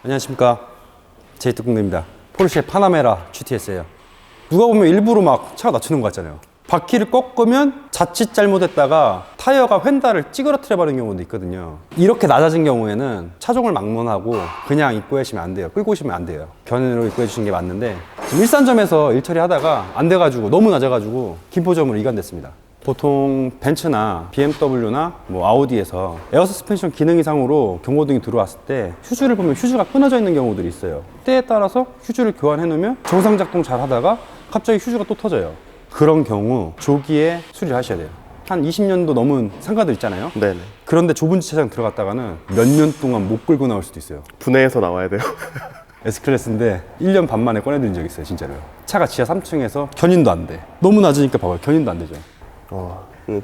안녕하십니까, 제이특공대입니다. 포르쉐 파나메라 GTS예요. 누가 보면 일부러 막 차가 낮추는 것 같잖아요. 바퀴를 꺾으면 자칫 잘못했다가 타이어가 휀다를 찌그러뜨려 버리는 경우도 있거든요. 이렇게 낮아진 경우에는 차종을 막론하고 그냥 입고해 주시면 안 돼요. 끌고 오시면 안 돼요. 견인으로 입고해 주시는 게 맞는데, 지금 일산점에서 일 처리하다가 안 돼가지고 너무 낮아가지고 김포점으로 이관됐습니다. 보통 벤츠나 BMW나 아우디에서 에어 서스펜션 기능 이상으로 경고등이 들어왔을 때 휴즈를 보면 휴즈가 끊어져 있는 경우들이 있어요. 때에 따라서 휴즈를 교환해 놓으면 정상 작동 잘 하다가 갑자기 휴즈가 또 터져요. 그런 경우 조기에 수리를 하셔야 돼요. 한 20년도 넘은 상가들 있잖아요. 네네. 그런데 좁은 주차장 들어갔다가는 몇 년 동안 못 끌고 나올 수도 있어요. 분해해서 나와야 돼요. S클래스인데 1년 반 만에 꺼내드린 적이 있어요, 진짜로요. 차가 지하 3층에서 견인도 안 돼. 너무 낮으니까 봐봐요, 견인도 안 되죠.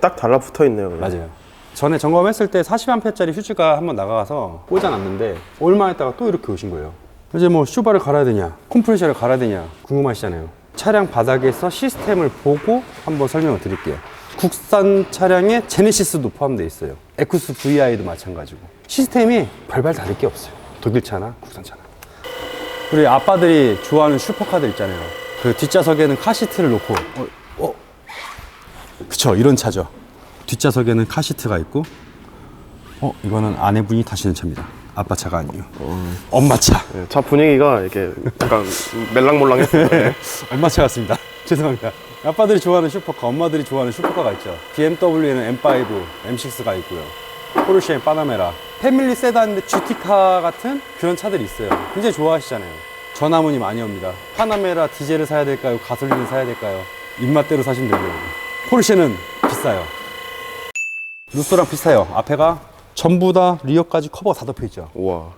딱 달라붙어 있네요. 그냥. 맞아요. 전에 점검했을 때 40A짜리 휴즈가 한번 나가서 꽂아놨는데 얼마 있다가 또 이렇게 오신 거예요. 이제 슈바를 갈아야 되냐, 컴프레셔를 갈아야 되냐 궁금하시잖아요. 차량 바닥에서 시스템을 보고 한번 설명을 드릴게요. 국산 차량에 제네시스도 포함되어 있어요. 에쿠스 VI도 마찬가지고. 시스템이 별반 다를 게 없어요. 독일차나 국산차나. 우리 아빠들이 좋아하는 슈퍼카들 있잖아요. 그 뒷좌석에는 카시트를 놓고 그쵸, 이런 차죠. 뒷좌석에는 카시트가 있고, 이거는 아내분이 타시는 차입니다. 아빠 차가 아니에요. 엄마 차. 네, 차 분위기가 이렇게 약간 멜랑몰랑했어요. 네. 엄마 차 같습니다. 죄송합니다. 아빠들이 좋아하는 슈퍼카, 엄마들이 좋아하는 슈퍼카가 있죠. BMW에는 M5, M6가 있고요. 포르쉐 파나메라, 패밀리 세단인데 GT카 같은 그런 차들이 있어요. 굉장히 좋아하시잖아요. 전화문이 많이 옵니다. 파나메라 디젤을 사야 될까요? 가솔린을 사야 될까요? 입맛대로 사시면 되고요. 포르쉐는 비싸요. 루소랑 비슷해요. 앞에가 전부 다 리어까지 커버가 다 덮여 있죠. 우와.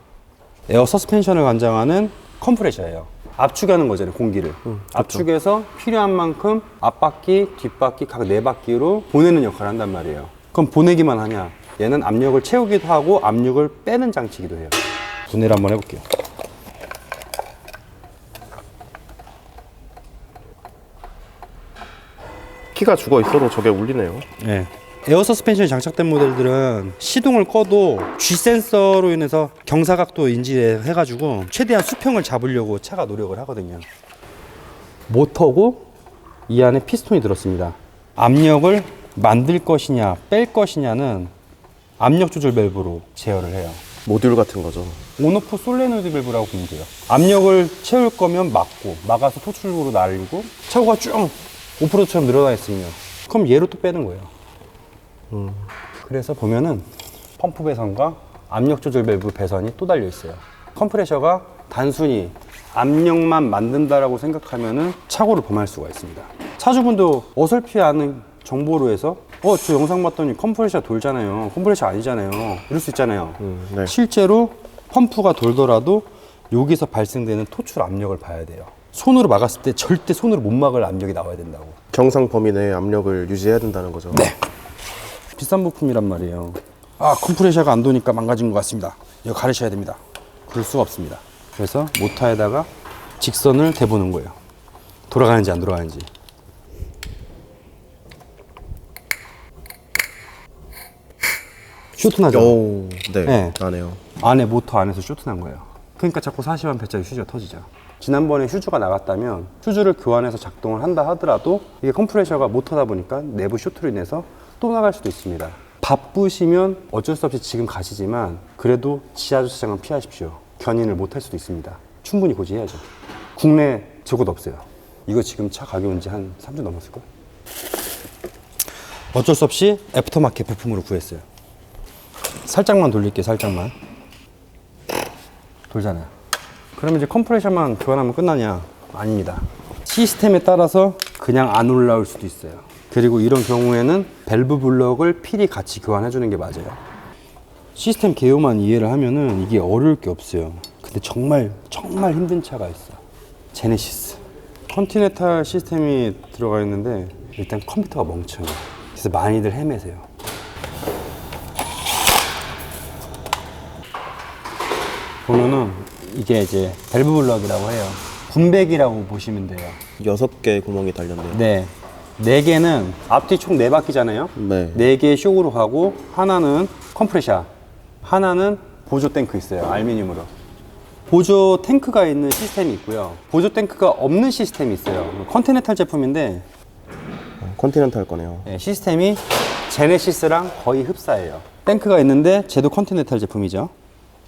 에어 서스펜션을 관장하는 컴프레셔예요. 압축하는 거잖아요, 공기를. 압축해서 필요한 만큼 앞바퀴, 뒷바퀴 각 4바퀴로 보내는 역할을 한단 말이에요. 그럼 보내기만 하냐? 얘는 압력을 채우기도 하고 압력을 빼는 장치이기도 해요. 분해를 한번 해볼게요. 키가 죽어 있어도 저게 울리네요. 네. 에어 서스펜션이 장착된 모델들은 시동을 꺼도 G 센서로 인해서 경사각도 인지해가지고 최대한 수평을 잡으려고 차가 노력을 하거든요. 모터고 이 안에 피스톤이 들었습니다. 압력을 만들 것이냐 뺄 것이냐는 압력 조절 밸브로 제어를 해요. 모듈 같은 거죠. 온오프 솔레노이드 밸브라고 보면 돼요. 압력을 채울 거면 막고 막아서 토출구로 날리고 차고가 쭉 오프로드처럼 늘어나 있으면 그럼 얘로 또 빼는 거예요. 그래서 보면은 펌프 배선과 압력 조절 밸브 배선이 또 달려 있어요. 컴프레셔가 단순히 압력만 만든다라고 생각하면은 착오를 범할 수가 있습니다. 차주분도 어설피 아는 정보로 해서 저 영상 봤더니 컴프레셔 돌잖아요. 컴프레셔 아니잖아요. 이럴 수 있잖아요. 네. 실제로 펌프가 돌더라도 여기서 발생되는 토출 압력을 봐야 돼요. 손으로 막았을 때 절대 손으로 못 막을 압력이 나와야 된다고. 경상 범위 내에 압력을 유지해야 된다는 거죠. 네. 비싼 부품이란 말이에요. 컴프레셔가 안 도니까 망가진 것 같습니다. 이거 가르셔야 됩니다. 그럴 수가 없습니다. 그래서 모터에다가 직선을 대보는 거예요. 돌아가는지 안 돌아가는지. 쇼트 나죠? 오, 네. 네. 나네요. 안에 모터 안에서 쇼트 난 거예요. 그러니까 자꾸 40A짜리 휴즈가 터지죠. 지난번에 휴즈가 나갔다면 휴즈를 교환해서 작동을 한다 하더라도 이게 컴프레셔가 모터다 보니까 내부 쇼트로 인해서 또 나갈 수도 있습니다. 바쁘시면 어쩔 수 없이 지금 가시지만 그래도 지하주차장은 피하십시오. 견인을 못 할 수도 있습니다. 충분히 고지해야죠. 국내 재고도 없어요. 이거 지금 차 가게 온 지 한 3주 넘었을걸? 어쩔 수 없이 애프터마켓 부품으로 구했어요. 살짝만 돌릴게요, 살짝만. 돌잖아요. 그러면 이제 컴프레셔만 교환하면 끝나냐? 아닙니다. 시스템에 따라서 그냥 안 올라올 수도 있어요. 그리고 이런 경우에는 밸브 블럭을 필히 같이 교환해 주는 게 맞아요. 시스템 개요만 이해를 하면은 이게 어려울 게 없어요. 근데 정말 힘든 차가 있어. 제네시스. 컨티넨탈 시스템이 들어가 있는데 일단 컴퓨터가 멍청해요. 그래서 많이들 헤매세요. 보면은 이게 이제 밸브 블럭이라고 해요. 군백이라고 보시면 돼요. 6개 구멍이 달렸네요. 네. 4개는 앞뒤 총 4바퀴잖아요. 네. 4개 쇼으로 가고 하나는 컴프레셔, 하나는 보조 탱크 있어요. 알루미늄으로. 보조 탱크가 있는 시스템이 있고요. 보조 탱크가 없는 시스템이 있어요. 컨티넨탈 제품인데 컨티넨탈 거네요. 네, 시스템이 제네시스랑 거의 흡사해요. 탱크가 있는데 쟤도 컨티넨탈 제품이죠.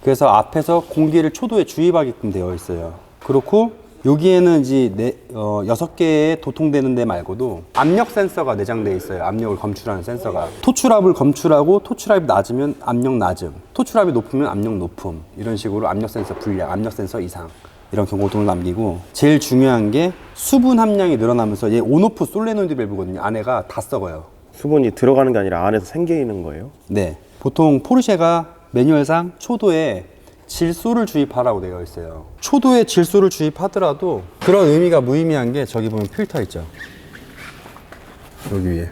그래서 앞에서 공기를 초도에 주입하게끔 되어 있어요. 그렇고 여기에는 이제 6개의 도통되는 데 말고도 압력 센서가 내장되어 있어요. 압력을 검출하는 센서가. 토출압을 검출하고 토출압이 낮으면 압력 낮음, 토출압이 높으면 압력 높음, 이런 식으로 압력 센서 불량, 압력 센서 이상 이런 경고등을 남기고, 제일 중요한 게 수분 함량이 늘어나면서 얘 온오프 솔레노이드 밸브거든요. 안에가 다 썩어요. 수분이 들어가는 게 아니라 안에서 생겨 있는 거예요? 네, 보통 포르쉐가 매뉴얼상 초도에 질소를 주입하라고 되어 있어요. 초도에 질소를 주입하더라도 그런 의미가 무의미한 게, 저기 보면 필터 있죠. 여기 위에.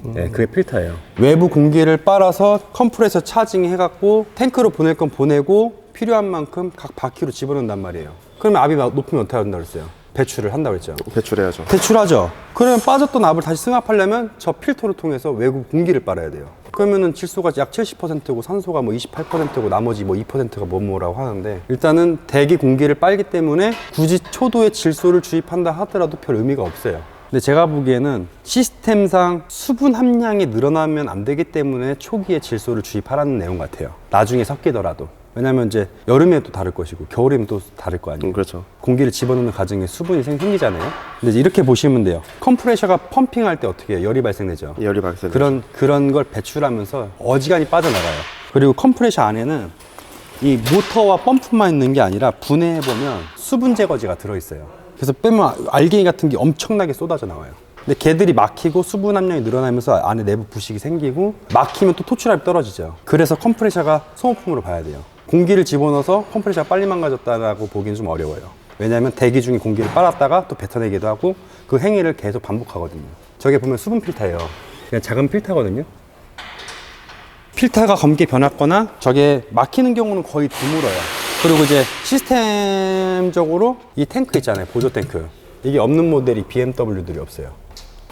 네, 그게 필터예요. 외부 공기를 빨아서 컴프레서 차징 해갖고 탱크로 보낼 건 보내고 필요한 만큼 각 바퀴로 집어넣는단 말이에요. 그러면 압이 높으면 어떻게 한다고 그랬어요? 배출을 한다고 했죠. 배출해야죠. 배출하죠. 그러면 빠졌던 압을 다시 승합하려면 저 필터를 통해서 외부 공기를 빨아야 돼요. 그러면은 질소가 약 70%고 산소가 뭐 28%고 나머지 뭐 2%가 뭐라고 하는데, 일단은 대기 공기를 빨기 때문에 굳이 초도에 질소를 주입한다 하더라도 별 의미가 없어요. 근데 제가 보기에는 시스템상 수분 함량이 늘어나면 안 되기 때문에 초기에 질소를 주입하라는 내용 같아요. 나중에 섞이더라도. 왜냐면 이제 여름에 또 다를 것이고 겨울이면 또 다를 거 아니에요. 그렇죠. 공기를 집어넣는 과정에 수분이 생기잖아요. 근데 이제 이렇게 보시면 돼요. 컴프레셔가 펌핑할 때 어떻게 해요? 열이 발생되죠. 열이 발생. 그런 걸 배출하면서 어지간히 빠져나가요. 그리고 컴프레셔 안에는 이 모터와 펌프만 있는 게 아니라 분해해보면 수분 제거제가 들어있어요. 그래서 빼면 알갱이 같은 게 엄청나게 쏟아져 나와요. 근데 걔들이 막히고 수분 함량이 늘어나면서 안에 내부 부식이 생기고, 막히면 또 토출압이 떨어지죠. 그래서 컴프레셔가 소모품으로 봐야 돼요. 공기를 집어넣어서 컴프레셔가 빨리 망가졌다라고 보기는 좀 어려워요. 왜냐하면 대기 중에 공기를 빨았다가 또 뱉어내기도 하고 그 행위를 계속 반복하거든요. 저게 보면 수분 필터예요. 그냥 작은 필터거든요. 필터가 검게 변했거나 저게 막히는 경우는 거의 드물어요. 그리고 이제 시스템적으로 이 탱크 있잖아요. 보조 탱크. 이게 없는 모델이 BMW들이 없어요.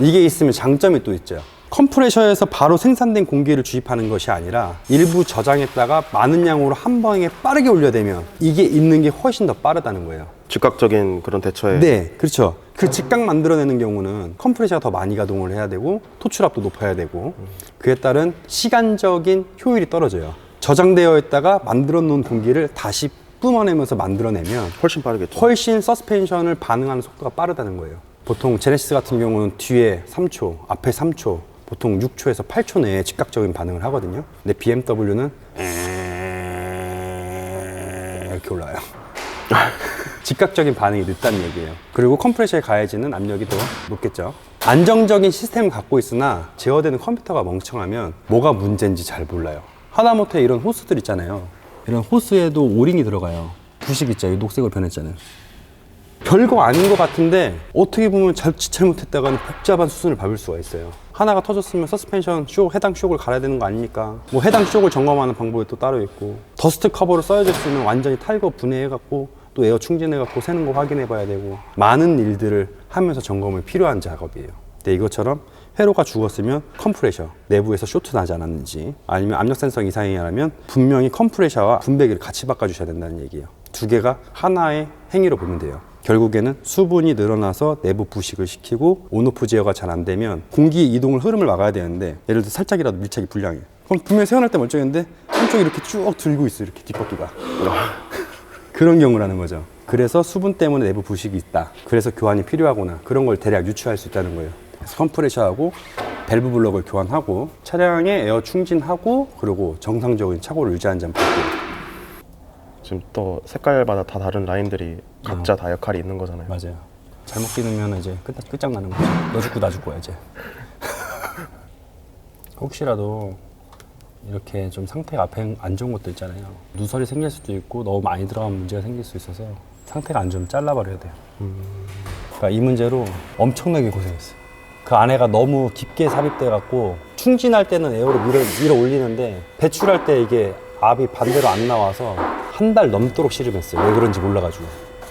이게 있으면 장점이 또 있죠. 컴프레셔에서 바로 생산된 공기를 주입하는 것이 아니라 일부 저장했다가 많은 양으로 한 방에 빠르게 올려대면 이게 있는 게 훨씬 더 빠르다는 거예요. 즉각적인 그런 대처에. 네, 그렇죠. 그 즉각 만들어내는 경우는 컴프레셔가 더 많이 가동을 해야 되고 토출압도 높아야 되고, 그에 따른 시간적인 효율이 떨어져요. 저장되어 있다가 만들어 놓은 공기를 다시 뿜어내면서 만들어내면 훨씬 빠르겠죠. 훨씬 서스펜션을 반응하는 속도가 빠르다는 거예요. 보통 제네시스 같은 경우는 뒤에 3초, 앞에 3초, 보통 6초에서 8초 내에 즉각적인 반응을 하거든요. 근데 BMW는 이렇게 올라와요. 즉각적인 반응이 늦다는 얘기예요. 그리고 컴프레셔에 가해지는 압력이 더 높겠죠. 안정적인 시스템을 갖고 있으나 제어되는 컴퓨터가 멍청하면 뭐가 문제인지 잘 몰라요. 하다못해 이런 호스들 있잖아요. 이런 호스에도 오링이 들어가요. 부식 있죠. 녹색으로 변했잖아요. 별거 아닌 것 같은데 어떻게 보면 자칫 잘못했다가는 복잡한 수순을 밟을 수가 있어요. 하나가 터졌으면 서스펜션 쇼, 해당 쇼크를 갈아야 되는 거 아닙니까? 뭐 해당 쇼크를 점검하는 방법이 또 따로 있고, 더스트 커버를 써야졌으면 완전히 탈거 분해해갖고 또 에어 충진해갖고 새는 거 확인해 봐야 되고, 많은 일들을 하면서 점검이 필요한 작업이에요. 근데 이것처럼 회로가 죽었으면 컴프레셔 내부에서 쇼트 나지 않았는지, 아니면 압력 센서 이상이라면 분명히 컴프레셔와 분배기를 같이 바꿔주셔야 된다는 얘기예요. 두 개가 하나의 행위로 보면 돼요. 결국에는 수분이 늘어나서 내부 부식을 시키고 온오프 제어가 잘 안 되면 공기 이동을 흐름을 막아야 되는데, 예를 들어 살짝이라도 밀착이 불량해. 그럼 분명히 세워날 때 멀쩡했는데 한쪽이 이렇게 쭉 들고 있어, 이렇게 뒷바퀴가. 그런 경우라는 거죠. 그래서 수분 때문에 내부 부식이 있다. 그래서 교환이 필요하구나. 그런 걸 대략 유추할 수 있다는 거예요. 그래서 컴프레셔하고 밸브 블럭을 교환하고 차량에 에어 충진하고, 그리고 정상적인 차고를 유지하는 점 볼게요. 지금 또 색깔마다 다 다른 라인들이 각자 다 역할이 있는 거잖아요. 맞아요. 잘못 끼누면 이제 끝장나는 거죠. 너 죽고 나 죽고야 이제. 혹시라도 이렇게 좀 상태가 앞에 안 좋은 것도 있잖아요. 누설이 생길 수도 있고 너무 많이 들어가면 문제가 생길 수 있어서 상태가 안 좋으면 잘라버려야 돼요. 그러니까 이 문제로 엄청나게 고생했어요. 그 안에가 너무 깊게 삽입돼 갖고 충진할 때는 에어로 밀어 올리는데 배출할 때 이게 압이 반대로 안 나와서 한 달 넘도록 씨름했어요. 왜 그런지 몰라가지고.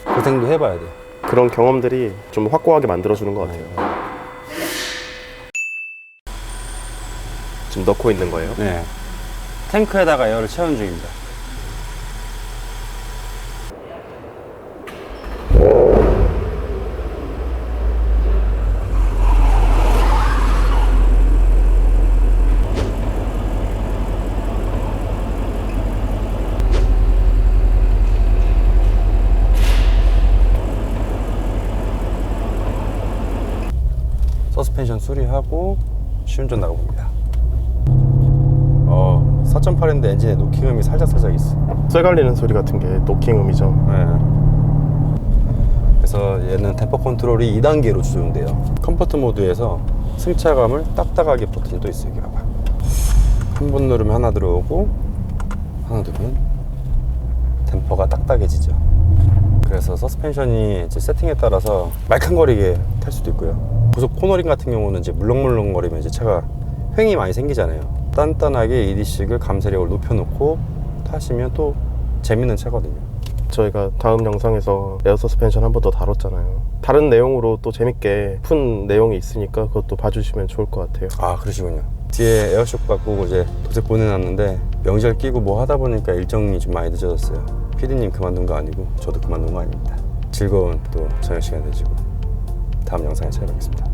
고생도 해봐야 돼. 그런 경험들이 좀 확고하게 만들어주는 것 같아요. 지금 넣고 있는 거예요? 네. 탱크에다가 에어를 채운 중입니다. 서스펜션 수리하고 시운전 나가봅니다. 4.8인데 엔진에 노킹음이 살짝살짝 있어. 쇠 갈리는 소리 같은 게 노킹음이죠. 네. 그래서 얘는 템퍼 컨트롤이 2단계로 조정돼요. 컴포트 모드에서 승차감을 딱딱하게 버튼이 또 있어요. 여기 봐봐. 한 번 누르면 하나 들어오고 하나 누르면 템퍼가 딱딱해지죠. 그래서 서스펜션이 이제 세팅에 따라서 말캉거리게 탈 수도 있고요. 고속 코너링 같은 경우는 이제 물렁물렁거리면 이제 차가 횡이 많이 생기잖아요. 단단하게 ED식을 감세력을 높여놓고 타시면 또 재밌는 차거든요. 저희가 다음 영상에서 에어 서스펜션 한 번 더 다뤘잖아요. 다른 내용으로 또 재밌게 푼 내용이 있으니까 그것도 봐주시면 좋을 것 같아요. 아, 그러시군요. 뒤에 에어쇼크 바꾸고 이제 도색 보내놨는데 명절 끼고 뭐 하다 보니까 일정이 좀 많이 늦어졌어요. PD님 그만둔 거 아니고 저도 그만둔 거 아닙니다. 즐거운 또 저녁 시간 되시고 다음 영상에 찾아뵙겠습니다.